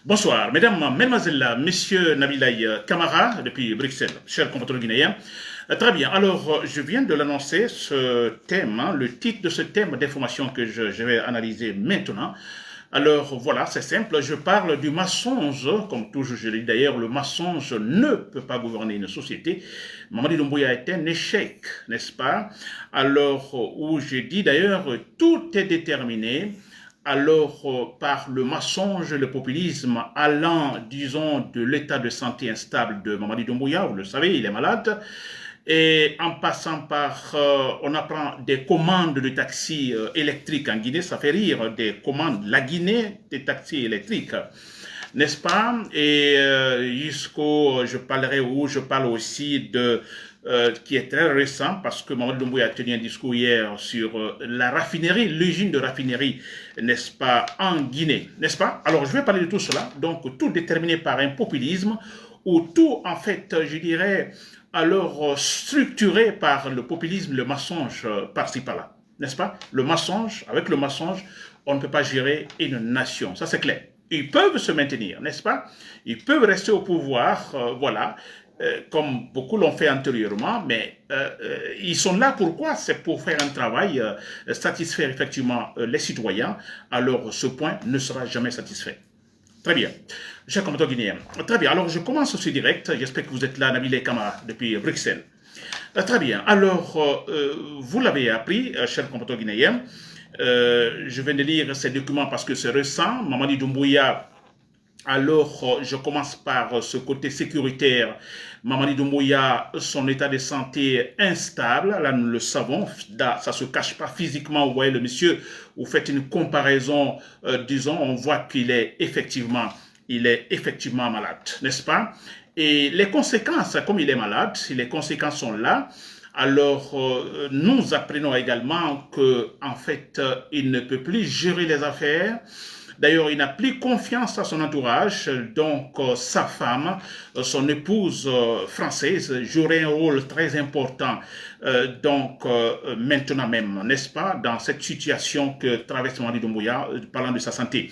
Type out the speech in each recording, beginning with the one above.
Bonsoir, mesdames, mesdemoiselles, messieurs, Nabilaï Camara, depuis Bruxelles, chers compatriotes guinéens. Très bien, alors je viens de l'annoncer, ce thème, le titre de ce thème d'information que je vais analyser maintenant. Alors voilà, c'est simple, je parle du mensonge, comme toujours je l'ai dit d'ailleurs, le mensonge ne peut pas gouverner une société. Mamadi Doumbouya est un échec, n'est-ce pas? Alors, où j'ai dit d'ailleurs, tout est déterminé. Alors, par le mensonge, le populisme, allant, disons, de l'état de santé instable de Mamadi Doumbouya, vous le savez, il est malade, et en passant par, on apprend des commandes de taxis électriques en Guinée, ça fait rire, des commandes, la Guinée des taxis électriques, n'est-ce pas? Et jusqu'au, je parlerai où, je parle aussi de qui est très récent parce que Mamadou Doumbouya a tenu un discours hier sur la raffinerie, l'usine de raffinerie, n'est-ce pas, en Guinée, n'est-ce pas? Alors je vais parler de tout cela, donc tout déterminé par un populisme ou tout en fait, je dirais, alors structuré par le populisme, le mensonge par-ci par-là, n'est-ce pas? Le mensonge, avec le mensonge, on ne peut pas gérer une nation, ça c'est clair. Ils peuvent se maintenir, n'est-ce pas? Ils peuvent rester au pouvoir, voilà, comme beaucoup l'ont fait antérieurement, mais ils sont là pourquoi? C'est pour faire un travail, satisfaire effectivement les citoyens, alors ce point ne sera jamais satisfait. Très bien. Chers compatriotes guinéens. Très bien. Alors, je commence ce direct. J'espère que vous êtes là, Nabil Kamara, depuis Bruxelles. Très bien. Alors, vous l'avez appris, chers compatriotes guinéens. Je viens de lire ces documents parce que c'est récent. Mamadi Doumbouya. Alors, je commence par ce côté sécuritaire. Mamadi Doumbouya, son état de santé instable, là nous le savons, là, ça ne se cache pas physiquement, vous voyez le monsieur, vous faites une comparaison, disons, on voit qu'il est effectivement malade, n'est-ce pas? Et les conséquences, comme il est malade, si les conséquences sont là, alors nous apprenons également que en fait, il ne peut plus gérer les affaires. D'ailleurs, il n'a plus confiance à son entourage, donc sa femme, son épouse française, jouerait un rôle très important, donc maintenant même, n'est-ce pas, dans cette situation que traverse Mamadi Doumbouya, parlant de sa santé.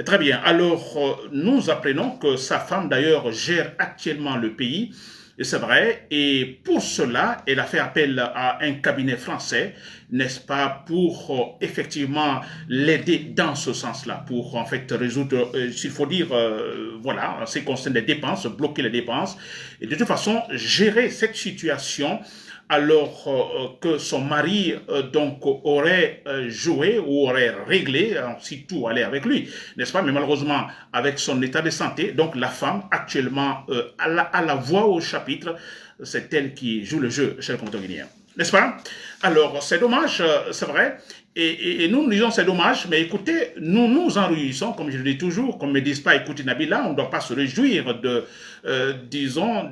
Très bien, alors nous apprenons que sa femme d'ailleurs gère actuellement le pays, c'est vrai, et pour cela, elle a fait appel à un cabinet français, n'est-ce pas, pour effectivement l'aider dans ce sens-là, pour en fait résoudre, s'il faut dire, voilà, en ce qui concerne les dépenses, bloquer les dépenses, et de toute façon, gérer cette situation alors que son mari donc aurait joué ou aurait réglé si tout allait avec lui, n'est-ce pas? Mais malheureusement, avec son état de santé, donc la femme actuellement à la voix au chapitre, c'est elle qui joue le jeu, cher compteur guinéen. N'est-ce pas? Alors, c'est dommage, c'est vrai. Et nous disons c'est dommage, mais écoutez, nous nous en réjouissons, comme je le dis toujours, qu'on ne me dise pas, écoutez Nabila, on ne doit pas se réjouir disons,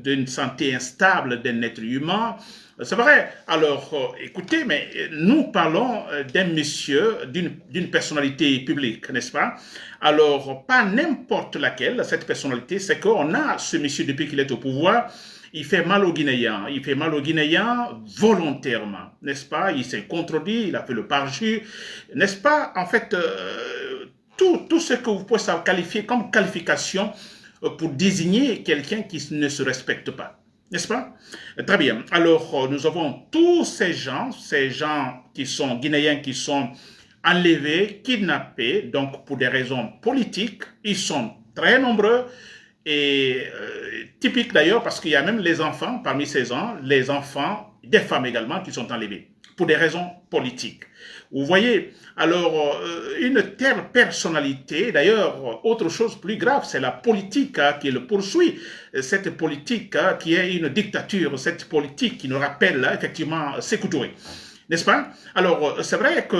d'une santé instable d'un être humain. C'est vrai. Alors, écoutez, mais nous parlons d'un monsieur, d'une personnalité publique, n'est-ce pas? Alors, pas n'importe laquelle, cette personnalité, c'est qu'on a ce monsieur depuis qu'il est au pouvoir. Il fait mal aux Guinéens. Il fait mal aux Guinéens volontairement, n'est-ce pas? Il s'est contredit, il a fait le parjure, n'est-ce pas? En fait, tout ce que vous pouvez qualifier comme qualification pour désigner quelqu'un qui ne se respecte pas. N'est-ce pas? Très bien. Alors, nous avons tous ces gens qui sont guinéens, qui sont enlevés, kidnappés, donc pour des raisons politiques. Ils sont très nombreux et typiques d'ailleurs parce qu'il y a même les enfants, parmi ces gens, les enfants, des femmes également qui sont enlevés pour des raisons politiques. Vous voyez, alors une telle personnalité, d'ailleurs, autre chose plus grave, c'est la politique qui le poursuit, cette politique qui est une dictature, cette politique qui nous rappelle effectivement Sékou Touré. N'est-ce pas? Alors, c'est vrai que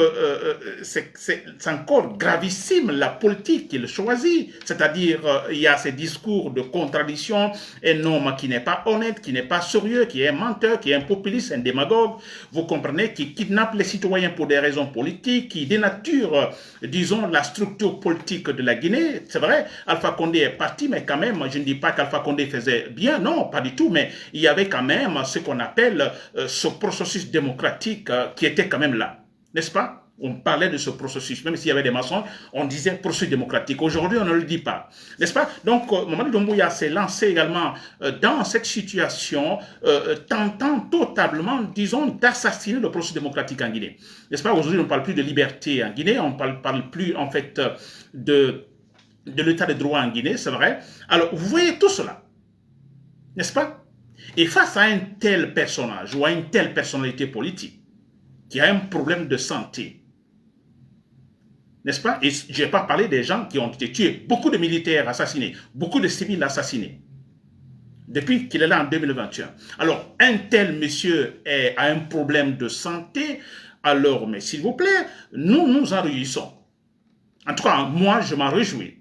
c'est encore gravissime la politique qu'il choisit, c'est-à-dire il y a ces discours de contradiction, un homme qui n'est pas honnête, qui n'est pas sérieux, qui est un menteur, qui est un populiste, un démagogue, vous comprenez, qui kidnappe les citoyens pour des raisons politiques, qui dénature, disons, la structure politique de la Guinée. C'est vrai, Alpha Condé est parti, mais quand même, je ne dis pas qu'Alpha Condé faisait bien, non, pas du tout, mais il y avait quand même ce qu'on appelle ce processus démocratique qui était quand même là, n'est-ce pas? On parlait de ce processus, même s'il y avait des mensonges, on disait processus démocratique. Aujourd'hui, on ne le dit pas, n'est-ce pas? Donc, Mamadi Doumbouya s'est lancé également dans cette situation, tentant totalement, disons, d'assassiner le processus démocratique en Guinée. N'est-ce pas? Aujourd'hui, on ne parle plus de liberté en Guinée, on ne parle plus, en fait, de l'état de droit en Guinée, c'est vrai. Alors, vous voyez tout cela, n'est-ce pas? Et face à un tel personnage ou à une telle personnalité politique qui a un problème de santé, n'est-ce pas? Et je n'ai pas parlé des gens qui ont été tués, beaucoup de militaires assassinés, beaucoup de civils assassinés, depuis qu'il est là en 2021. Alors, un tel monsieur a un problème de santé, alors, mais s'il vous plaît, nous nous en réjouissons. En tout cas, moi, je m'en réjouis.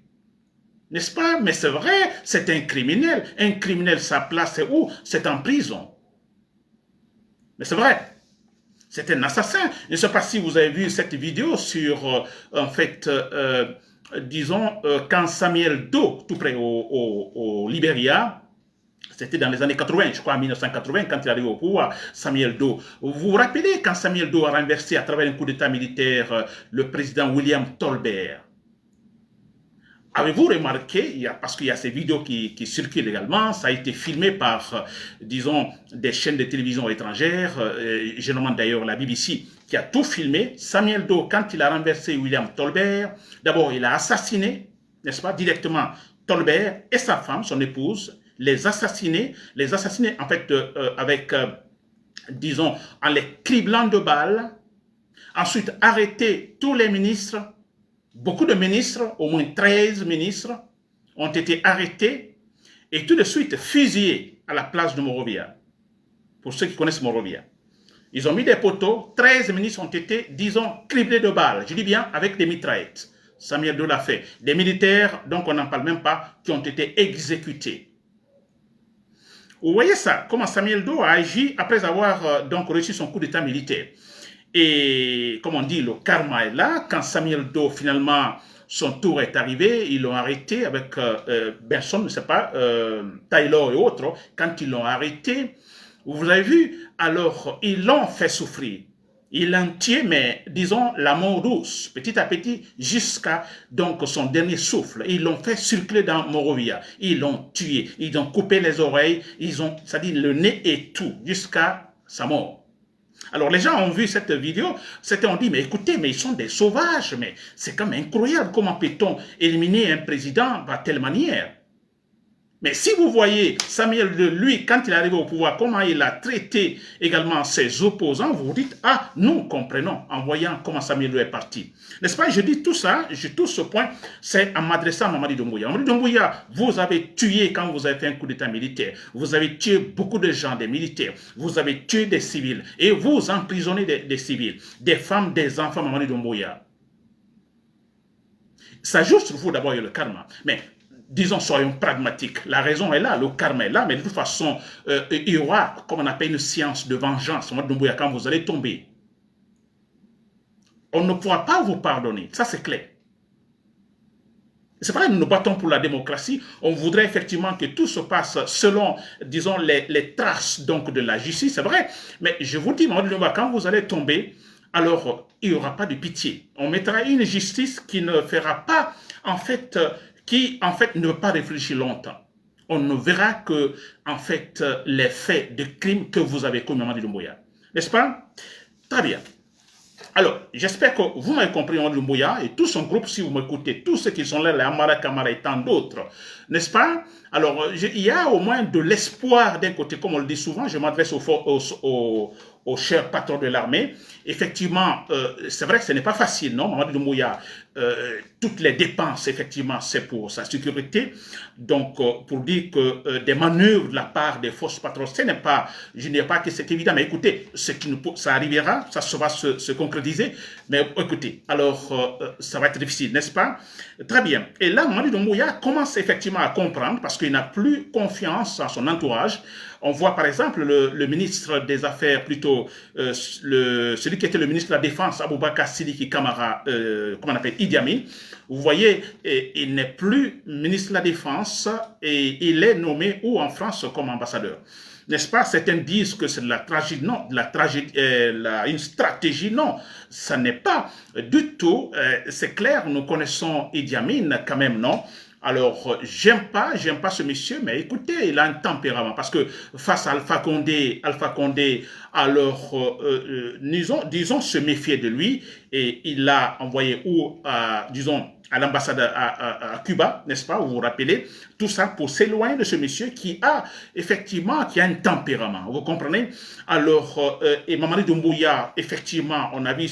N'est-ce pas? Mais c'est vrai, c'est un criminel. Un criminel, sa place, c'est où? C'est en prison. Mais c'est vrai. C'est un assassin. Je ne sais pas si vous avez vu cette vidéo sur, en fait, disons, quand Samuel Doe, tout près au Libéria, c'était dans les années 80, je crois en 1980, quand il arrive au pouvoir, Samuel Doe. Vous vous rappelez quand Samuel Doe a renversé à travers un coup d'état militaire le président William Tolbert? Avez-vous remarqué, parce qu'il y a ces vidéos qui circulent également, ça a été filmé par, disons, des chaînes de télévision étrangères, généralement d'ailleurs la BBC, qui a tout filmé. Samuel Doe, quand il a renversé William Tolbert, d'abord il a assassiné, n'est-ce pas, directement Tolbert et sa femme, son épouse, les assassiner en fait avec, disons, en les criblant de balles, ensuite arrêter tous les ministres. Beaucoup de ministres, au moins 13 ministres, ont été arrêtés et tout de suite fusillés à la place de Monrovia. Pour ceux qui connaissent Monrovia. Ils ont mis des poteaux, 13 ministres ont été, disons, criblés de balles. Je dis bien avec des mitraillettes. Samuel Doe l'a fait. Des militaires, donc on n'en parle même pas, qui ont été exécutés. Vous voyez ça, comment Samuel Doe a agi après avoir donc reçu son coup d'état militaire. Et comme on dit, le karma est là. Quand Samuel Doe, finalement, son tour est arrivé, ils l'ont arrêté avec Benson, je ne sais pas, Taylor et autres. Quand ils l'ont arrêté, vous avez vu, alors ils l'ont fait souffrir. Ils l'ont tué, mais disons la mort douce, petit à petit, jusqu'à donc son dernier souffle. Ils l'ont fait circuler dans Monrovia. Ils l'ont tué. Ils ont coupé les oreilles. Ils ont, c'est-à-dire le nez et tout, jusqu'à sa mort. Alors les gens ont vu cette vidéo, on dit, mais écoutez, mais ils sont des sauvages, mais c'est quand même incroyable, comment peut-on éliminer un président de telle manière? Mais si vous voyez Samuel Doe, lui, quand il est arrivé au pouvoir, comment il a traité également ses opposants, vous vous dites, ah, nous comprenons en voyant comment Samuel Doe est parti. N'est-ce pas? Je dis tout ça, je touche ce point, c'est en m'adressant à Mamadi Doumbouya. Mamadi Doumbouya, vous avez tué quand vous avez fait un coup d'état militaire. Vous avez tué beaucoup de gens, des militaires. Vous avez tué des civils. Et vous emprisonnez des civils, des femmes, des enfants, Mamadi Doumbouya. Ça joue sur vous d'abord, il y a le karma. Mais disons, soyons pragmatiques. La raison est là, le karma est là, mais de toute façon, il y aura, comme on appelle, une science de vengeance. Quand vous allez tomber, on ne pourra pas vous pardonner. Ça, c'est clair. C'est vrai, nous nous battons pour la démocratie. On voudrait effectivement que tout se passe selon, disons, les traces donc, de la justice. C'est vrai. Mais je vous dis, quand vous allez tomber, alors il n'y aura pas de pitié. On mettra une justice qui ne fera pas, en fait, qui en fait ne veut pas réfléchir longtemps. On ne verra que en fait les faits de crimes que vous avez commis, Mamadi Doumbouya. N'est-ce pas? Très bien. Alors, j'espère que vous m'avez compris, Mamadi Doumbouya, et tout son groupe, si vous m'écoutez, tous ceux qui sont là, les Amara Kamara et tant d'autres, n'est-ce pas? Alors, il y a au moins de l'espoir d'un côté, comme on le dit souvent, je m'adresse au cher patron de l'armée. Effectivement, c'est vrai que ce n'est pas facile, non? Mamadi Doumbouya, toutes les dépenses, effectivement, c'est pour sa sécurité. Donc, pour dire que des manœuvres de la part des forces patronnes, ce n'est pas, je ne dis pas que c'est évident, mais écoutez, ça arrivera, ça va se concrétiser. Mais écoutez, alors, ça va être difficile, n'est-ce pas? Très bien. Et là, Mamadi Doumbouya commence effectivement à comprendre, parce qu'il n'a plus confiance en son entourage. On voit par exemple le ministre des Affaires, plutôt celui qui était le ministre de la Défense, Aboubakar Sidiki Kamara, comment on appelle, Idi Amin. Vous voyez, il n'est plus ministre de la Défense et il est nommé ou en France comme ambassadeur. n'est-ce pas? Certains disent que c'est de la tragédie, non, de la tragédie, une stratégie, non, ça n'est pas du tout, c'est clair, nous connaissons Idi Amin quand même, non? Alors, j'aime pas ce monsieur, mais écoutez, il a un tempérament, parce que face à Alpha Condé, alors, disons, se méfier de lui, et il l'a envoyé où, disons, à l'ambassade à Cuba, n'est-ce pas, vous vous rappelez, tout ça pour s'éloigner de ce monsieur qui a, effectivement, qui a un tempérament, vous comprenez? Alors, et Mamadi Doumbouya, effectivement, on a vu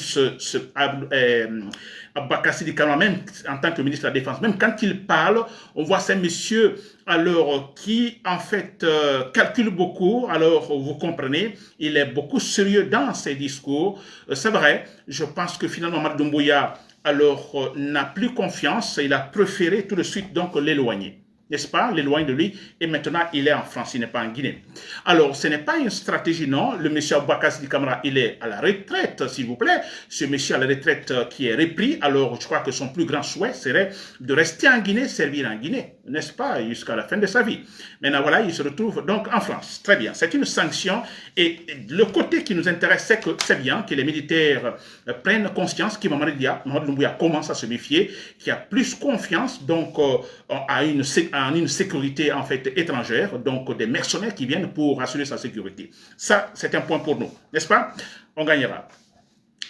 Abba Sidi Kamara, même en tant que ministre de la Défense, même quand il parle, on voit ces messieurs alors qui en fait calcule beaucoup. Alors vous comprenez, il est beaucoup sérieux dans ses discours. C'est vrai, je pense que finalement Mamadi Doumbouya alors n'a plus confiance, il a préféré tout de suite donc l'éloigner. N'est-ce pas? L'éloigner de lui, et maintenant il est en France, il n'est pas en Guinée. Alors, ce n'est pas une stratégie, non. Le monsieur Aboubacar Sidi Kamara, il est à la retraite, s'il vous plaît. Ce monsieur à la retraite qui est repris, alors je crois que son plus grand souhait serait de rester en Guinée, servir en Guinée, n'est-ce pas, jusqu'à la fin de sa vie. Maintenant, voilà, il se retrouve donc en France. Très bien, c'est une sanction, et le côté qui nous intéresse, c'est que c'est bien que les militaires prennent conscience que Mamadi Doumbouya commence à se méfier, qu'il y a plus confiance, donc, à une sécurité en fait étrangère, donc des mercenaires qui viennent pour assurer sa sécurité. Ça, c'est un point pour nous, n'est-ce pas? On gagnera.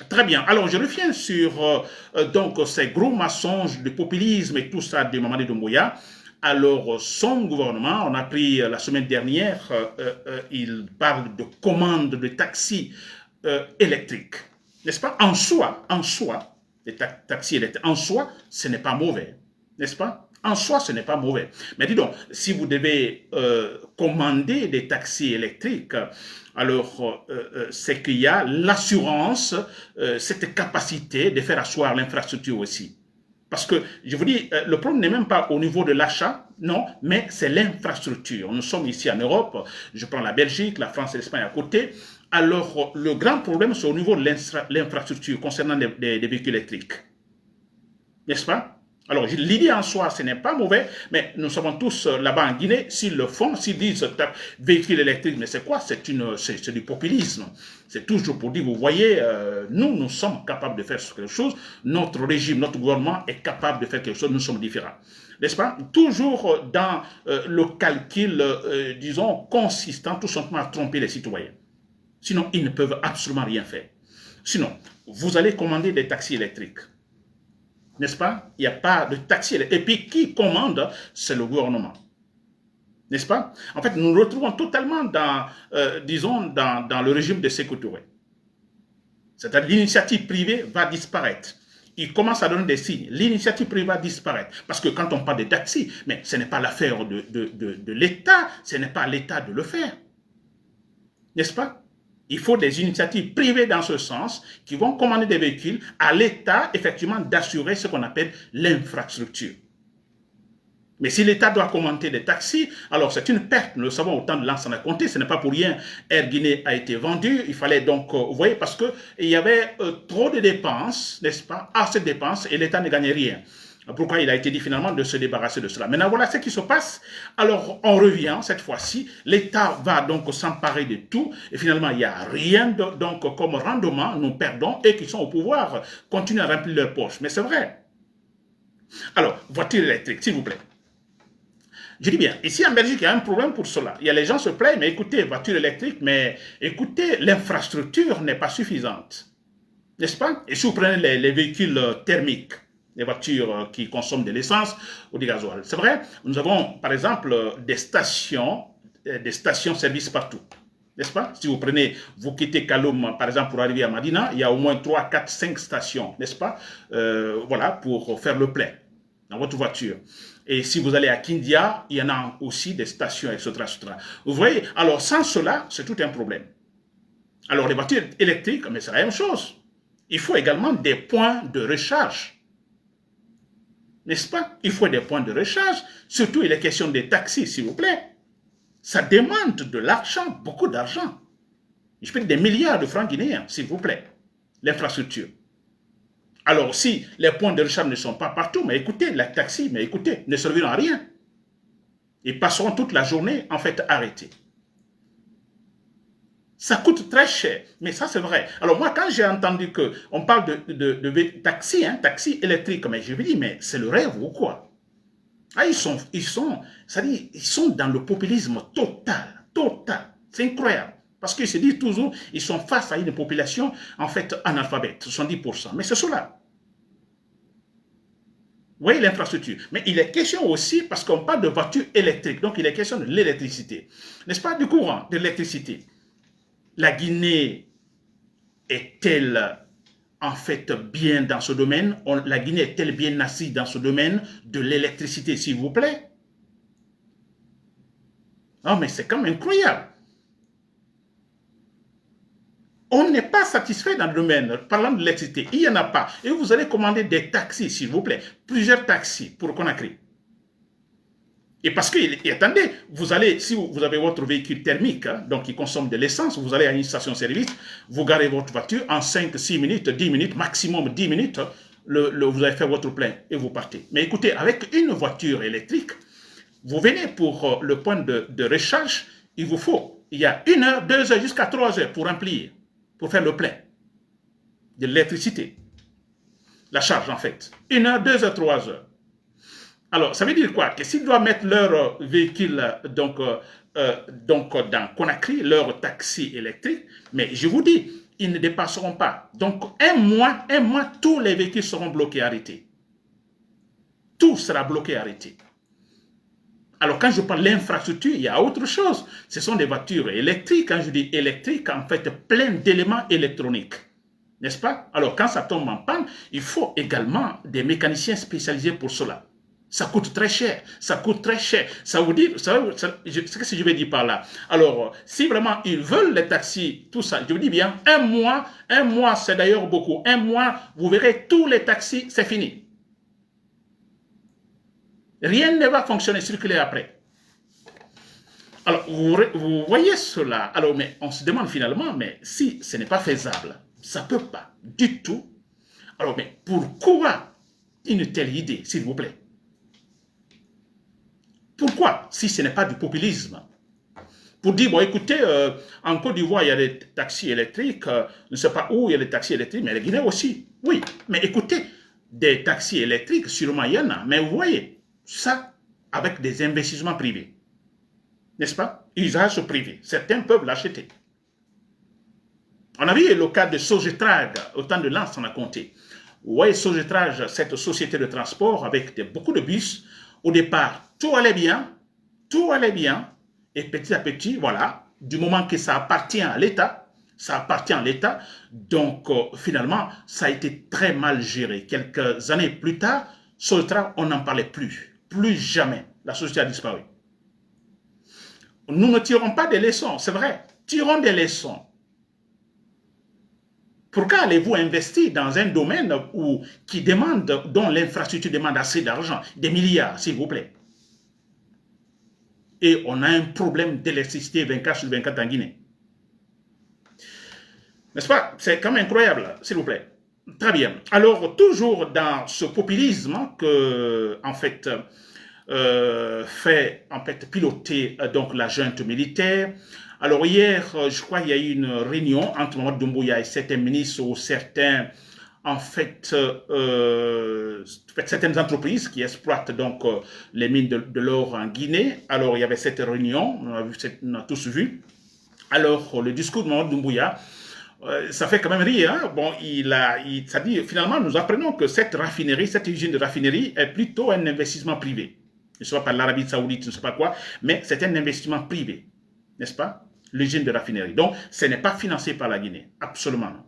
Très bien. Alors, je reviens sur donc ces gros mensonges de populisme et tout ça de Mamadi Doumbouya. Alors, son gouvernement, on a pris la semaine dernière, il parle de commandes de taxis électriques, n'est-ce pas? En soi, les taxis électriques, en soi, ce n'est pas mauvais, n'est-ce pas? En soi, ce n'est pas mauvais. Mais dis donc, si vous devez commander des taxis électriques, alors c'est qu'il y a l'assurance, cette capacité de faire asseoir l'infrastructure aussi. Parce que, je vous dis, le problème n'est même pas au niveau de l'achat, non, mais c'est l'infrastructure. Nous sommes ici en Europe, je prends la Belgique, la France et l'Espagne à côté. Alors, le grand problème, c'est au niveau de l'infrastructure concernant des véhicules électriques. N'est-ce pas? Alors, l'idée en soi, ce n'est pas mauvais, mais nous savons tous là-bas en Guinée, s'ils le font, s'ils disent véhicule électrique, mais c'est quoi? C'est du populisme. C'est toujours pour dire, vous voyez, nous sommes capables de faire quelque chose, notre régime, notre gouvernement est capable de faire quelque chose, nous sommes différents. N'est-ce pas? Toujours dans le calcul, disons, consistant, tout simplement à tromper les citoyens. Sinon, ils ne peuvent absolument rien faire. Sinon, vous allez commander des taxis électriques. N'est-ce pas? Il n'y a pas de taxi. Et puis, qui commande? C'est le gouvernement. N'est-ce pas? En fait, nous nous retrouvons totalement dans, disons, dans le régime de Sékou Touré. C'est-à-dire l'initiative privée va disparaître. Il commence à donner des signes. L'initiative privée va disparaître. Parce que quand on parle de taxi, mais ce n'est pas l'affaire de l'État, ce n'est pas à l'État de le faire. N'est-ce pas? Il faut des initiatives privées dans ce sens qui vont commander des véhicules à l'État, effectivement, d'assurer ce qu'on appelle l'infrastructure. Mais si l'État doit commander des taxis, alors c'est une perte. Nous le savons, autant de Lansana Conté, ce n'est pas pour rien. Air Guinée a été vendu. Il fallait donc, vous voyez, parce qu'il y avait trop de dépenses, n'est-ce pas, assez de dépenses, et l'État ne gagnait rien. Pourquoi il a été dit finalement de se débarrasser de cela. Maintenant, voilà ce qui se passe. Alors, on revient cette fois-ci. L'État va donc s'emparer de tout. Et finalement, il n'y a rien donc comme rendement. Nous perdons. Et qui sont au pouvoir continuent à remplir leurs poches. Mais c'est vrai. Alors, voiture électrique, s'il vous plaît. Je dis bien, ici en Belgique, il y a un problème pour cela. Il y a les gens se plaignent, mais écoutez, voiture électrique, mais écoutez, l'infrastructure n'est pas suffisante. N'est-ce pas? Et si vous prenez les véhicules thermiques, les voitures qui consomment de l'essence ou du gasoil. C'est vrai, nous avons par exemple des stations-service partout. N'est-ce pas? Si vous prenez, vous quittez Kaloum, par exemple, pour arriver à Madina, il y a au moins 3, 4, 5 stations, n'est-ce pas? Voilà, pour faire le plein dans votre voiture. Et si vous allez à Kindia, il y en a aussi des stations, etc., etc. Vous voyez, alors sans cela, c'est tout un problème. Alors les voitures électriques, mais c'est la même chose. Il faut également des points de recharge. N'est-ce pas? Il faut des points de recharge. Surtout, il est question des taxis, s'il vous plaît. Ça demande de l'argent, beaucoup d'argent. Je peux dire des milliards de francs guinéens, s'il vous plaît. L'infrastructure. Alors, si les points de recharge ne sont pas partout, mais écoutez, les taxis, mais écoutez, ne serviront à rien. Ils passeront toute la journée, en fait, arrêtés. Ça coûte très cher, mais ça c'est vrai. Alors moi, quand j'ai entendu qu'on parle de taxi, hein, taxi électrique, mais je me dis, mais c'est le rêve ou quoi? Ah, c'est-à-dire, ils sont dans le populisme total, total. C'est incroyable. Parce qu'ils se disent toujours, ils sont face à une population, en fait, analphabète, 70%. Mais c'est cela. Vous voyez l'infrastructure. Mais il est question aussi, parce qu'on parle de voitures électriques, donc il est question de l'électricité. N'est-ce pas, du courant, de l'électricité. La Guinée est-elle en fait bien dans ce domaine? La Guinée est-elle bien assise dans ce domaine de l'électricité, s'il vous plaît? Non, mais c'est quand même incroyable. On n'est pas satisfait dans le domaine, parlant de l'électricité, il n'y en a pas. Et vous allez commander des taxis, s'il vous plaît, plusieurs taxis pour Conakry. Et parce que, et attendez, vous allez, si vous avez votre véhicule thermique, hein, donc qui consomme de l'essence, vous allez à une station-service, vous garez votre voiture, en 5, 6 minutes, 10 minutes, maximum 10 minutes, vous avez fait votre plein et vous partez. Mais écoutez, avec une voiture électrique, vous venez pour le point de recharge, il vous faut, il y a 1 heure, 2 heures, jusqu'à 3 heures pour remplir, pour faire le plein de l'électricité. La charge, en fait. 1 heure, 2 heures, 3 heures. Alors, ça veut dire quoi? Que s'ils doivent mettre leur véhicule donc dans Conakry, leur taxi électrique, mais je vous dis, ils ne dépasseront pas. Donc, un mois, tous les véhicules seront bloqués, arrêtés. Tout sera bloqué, arrêté. Alors, quand je parle de l'infrastructure, il y a autre chose. Ce sont des voitures électriques. Quand je dis électriques, en fait, plein d'éléments électroniques. N'est-ce pas? Alors, quand ça tombe en panne, il faut également des mécaniciens spécialisés pour cela. Ça coûte très cher, ça coûte très cher. Ça veut dire, ce que je vais dire par là. Alors, si vraiment ils veulent les taxis, tout ça, je vous dis bien, un mois c'est d'ailleurs beaucoup. 1 mois, vous verrez tous les taxis, c'est fini. Rien ne va fonctionner, circuler après. Alors, vous voyez cela. Alors, mais on se demande finalement, mais si ce n'est pas faisable, ça ne peut pas du tout. Alors, mais pourquoi une telle idée, s'il vous plaît? Pourquoi, si ce n'est pas du populisme? Pour dire, bon, écoutez, en Côte d'Ivoire, il y a des taxis électriques, je ne sais pas où il y a des taxis électriques, mais la Guinée aussi. Oui, mais écoutez, des taxis électriques, sûrement il y en a, mais vous voyez, ça, avec des investissements privés, n'est-ce pas? Usage privé, certains peuvent l'acheter. On a vu le cas de Sogetrag, au temps de Lance, on a compté. Vous voyez, Sogetrag, cette société de transport avec beaucoup de bus, au départ, tout allait bien, et petit à petit, voilà, du moment que ça appartient à l'État, donc finalement, ça a été très mal géré. Quelques années plus tard, Sogetrag, on n'en parlait plus jamais, la société a disparu. Nous ne tirons pas des leçons, c'est vrai, tirons des leçons. Pourquoi allez-vous investir dans un domaine dont l'infrastructure demande assez d'argent, des milliards, s'il vous plaît? Et on a un problème d'électricité 24/24 en Guinée. N'est-ce pas? C'est quand même incroyable, s'il vous plaît. Très bien. Alors, toujours dans ce populisme que, en fait, fait piloter donc la junte militaire. Alors hier, je crois qu'il y a eu une réunion entre Mamadou Doumbouya et certains ministres ou certains, en fait, certaines entreprises qui exploitent donc les mines de l'or en Guinée. Alors il y avait cette réunion, on a tous vu. Alors le discours de Mamadou Doumbouya, ça fait quand même rire. Hein? Bon, ça dit finalement nous apprenons que cette raffinerie, cette usine de raffinerie est plutôt un investissement privé. Je ne sais pas par l'Arabie Saoudite, je ne sais pas quoi, mais c'est un investissement privé, n'est-ce pas? L'usine de raffinerie. Donc, ce n'est pas financé par la Guinée, absolument non.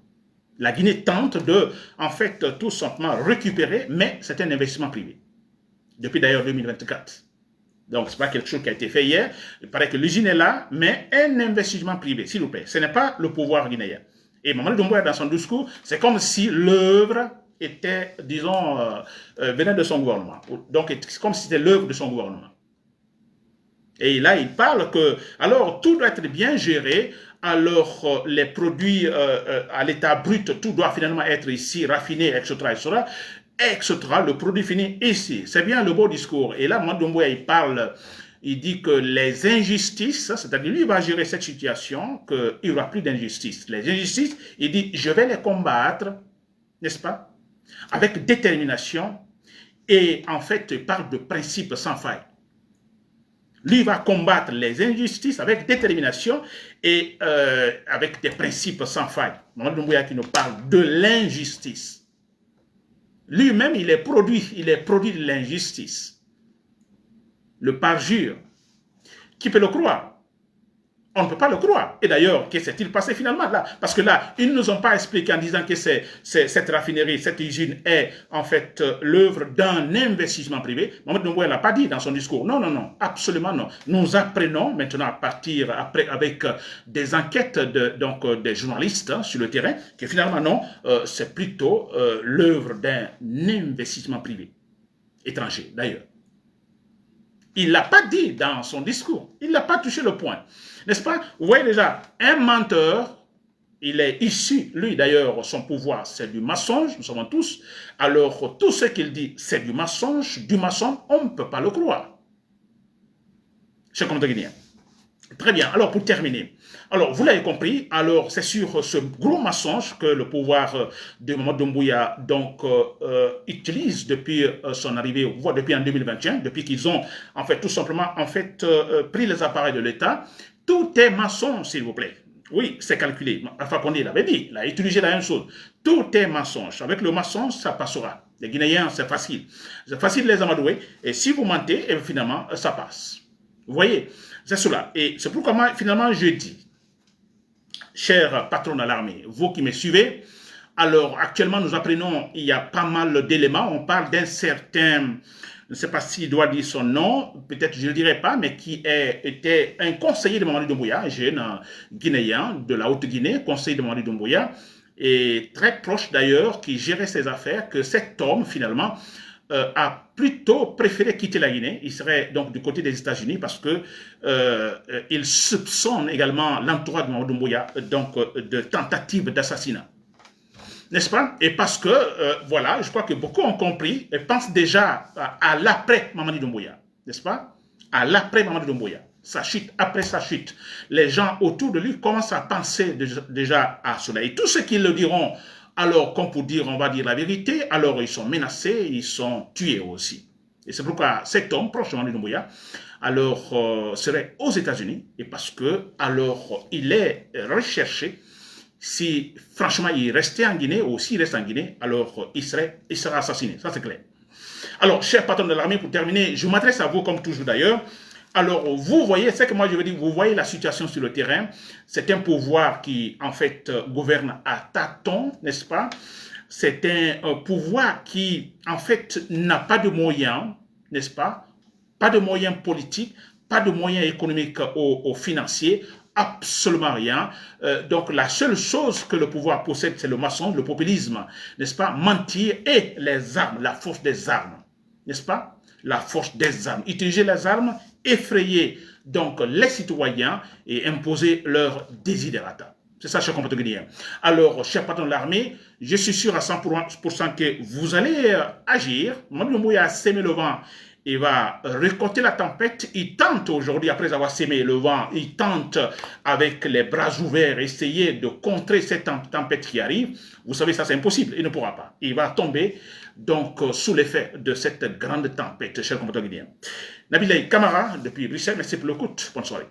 La Guinée tente de, en fait, tout simplement récupérer, mais c'est un investissement privé. Depuis d'ailleurs 2024. Donc, ce n'est pas quelque chose qui a été fait hier. Il paraît que l'usine est là, mais un investissement privé, s'il vous plaît. Ce n'est pas le pouvoir guinéen. Et Mamadou Doumbouya, dans son discours, c'est comme si l'œuvre était, disons, venait de son gouvernement. Donc, c'est comme si c'était l'œuvre de son gouvernement. Et là, il parle que, alors, tout doit être bien géré, alors les produits à l'état brut, tout doit finalement être ici, raffiné, etc., etc., le produit fini ici. C'est bien le beau discours. Et là, Mamadou Doumbouya, il parle il dit que les injustices, c'est-à-dire lui, il va gérer cette situation, qu'il n'y aura plus d'injustice. Les injustices, il dit, je vais les combattre, n'est-ce pas, avec détermination, et en fait, il parle de principes sans faille. Lui va combattre les injustices avec détermination et avec des principes sans faille. Mamadou Doumbouya qui nous parle de l'injustice. Lui-même, il est produit de l'injustice. Le parjure. Qui peut le croire? On ne peut pas le croire. Et d'ailleurs, que s'est-il passé finalement là? Parce que là, ils ne nous ont pas expliqué en disant que cette raffinerie, cette usine est en fait l'œuvre d'un investissement privé. Mamadou Doumbouya ne l'a pas dit dans son discours. Non, non, non, absolument non. Nous apprenons maintenant à partir après avec des enquêtes des journalistes sur le terrain que finalement non, c'est plutôt l'œuvre d'un investissement privé, étranger d'ailleurs. Il ne l'a pas dit dans son discours. Il n'a pas touché le point. N'est-ce pas? Vous voyez déjà, un menteur, il est issu, lui d'ailleurs, son pouvoir, c'est du mensonge, nous savons tous. Alors, tout ce qu'il dit, c'est du mensonge, on ne peut pas le croire. Chers compatriotes guinéens. Très bien, alors pour terminer, alors vous l'avez compris, alors c'est sur ce gros mensonge que le pouvoir de Mamadou Doumbouya donc utilise depuis son arrivée, voire depuis en 2021, depuis qu'ils ont en fait tout simplement pris les appareils de l'État. Tout est mensonge, s'il vous plaît. Oui, c'est calculé. Alpha Condé l'avait dit, il a utilisé la même chose. Tout est mensonge. Avec le mensonge, ça passera. Les Guinéens, c'est facile. C'est facile de les amadouer. Et si vous mentez, et finalement, ça passe. Vous voyez, c'est cela. Et c'est pourquoi moi, finalement, je dis, cher patron de l'armée, vous qui me suivez, alors actuellement, nous apprenons, il y a pas mal d'éléments. On parle d'un certain, je ne sais pas s'il doit dire son nom, peut-être je ne le dirai pas, mais qui était un conseiller de Mamadou Doumbouya, un jeune guinéen de la Haute-Guinée, conseiller de Mamadou Doumbouya, et très proche d'ailleurs, qui gérait ses affaires, que cet homme, finalement, a plutôt préféré quitter la Guinée. Il serait donc du côté des États-Unis parce que il soupçonne également l'entourage de Mamadou Doumbouya donc de tentative d'assassinat. N'est-ce pas? Et parce que, voilà, je crois que beaucoup ont compris et pensent déjà à l'après Mamadou Doumbouya. N'est-ce pas? À l'après Mamadou Doumbouya. Sa chute, après sa chute. Les gens autour de lui commencent à penser déjà à cela. Et tous ceux qui le diront, alors, comme pour dire, on va dire la vérité, alors ils sont menacés, ils sont tués aussi. Et c'est pourquoi cet homme, proche de Mamadou Doumbouya, alors serait aux États-Unis, et parce que, alors, il est recherché. Si, franchement, il restait en Guinée, ou s'il reste en Guinée, alors il sera assassiné, ça c'est clair. Alors, cher patron de l'armée, pour terminer, je m'adresse à vous comme toujours d'ailleurs. Alors, vous voyez, c'est que moi je veux dire, vous voyez la situation sur le terrain. C'est un pouvoir qui, en fait, gouverne à tâtons, n'est-ce pas? C'est un pouvoir qui, en fait, n'a pas de moyens, n'est-ce pas? Pas de moyens politiques, pas de moyens économiques ou financiers, absolument rien. Donc, la seule chose que le pouvoir possède, c'est le mensonge, le populisme, n'est-ce pas? Mentir et les armes, la force des armes, n'est-ce pas? La force des armes. Utiliser les armes, effrayer donc les citoyens et imposer leurs désidérata. C'est ça, cher compatriotes guinéens. Alors, cher patron de l'armée, je suis sûr à 100% que vous allez agir. Mamadou Doumbouya a sémé le vent. Il va récolter la tempête. Il tente aujourd'hui, après avoir sémé le vent, il tente avec les bras ouverts essayer de contrer cette tempête qui arrive. Vous savez, ça c'est impossible. Il ne pourra pas. Il va tomber donc sous l'effet de cette grande tempête, cher compatriotes guinéens. Nabil Kamara, depuis Bruxelles, merci pour l'écoute. Bonne soirée.